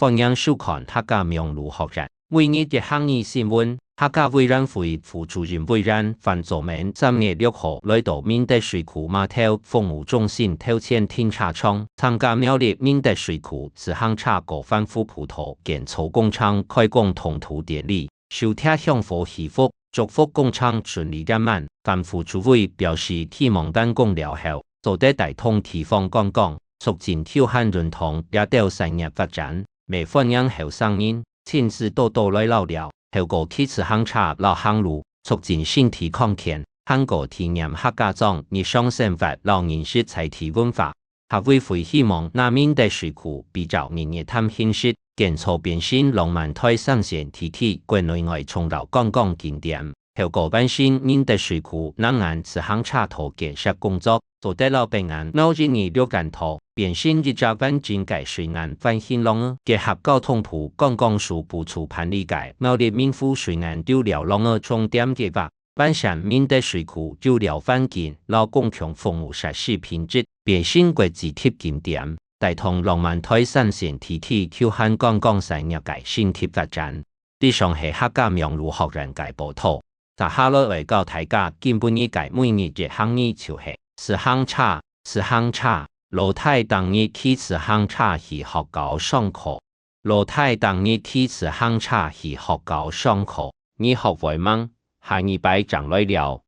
放映收看客家名如學人。每日嘅行業新聞，客家委員會副主任委員范祖明3月6號來到緬甸水庫碼頭服務中心頭前停車場，參加苗栗緬甸水庫自行車過番副葡萄建造工廠開工通途典禮，受聽向火祈福，祝福工廠順利圓滿。范副主委表示，希望單工了後，做得大同地方觀光，促進跳漢認同，也到產業發展。未歡迎後生人親自多來老了，透過汽車行車老行路，促進身體康健，韓國體驗客家莊日常生活老認識財體文化。客委會希望那緬甸水庫比較日日探形式，建造變身浪漫台上線體體國內外重要觀光景點。透過完善緬甸水庫南岸自行車道建設工作，做得老平安鬧日日了解圖，變身一隻完整嘅水岸環境廊，結合交通部觀光署部處辦理嘅苗栗緬府水岸吊療廊嘅重點計劃，完善緬甸水庫吊療環境，勞共享服務設施品質，變身國際級景點，帶動浪漫台上線體體跳漢觀光產業嘅新體發展。以上係客家名如學人嘅報道。接下來為教大家基本理解每日嘅行業就係自行車，老太當日騎自行車去學校上課，老太當日騎自行車去學校上課，你學會嗎？下禮拜上來了。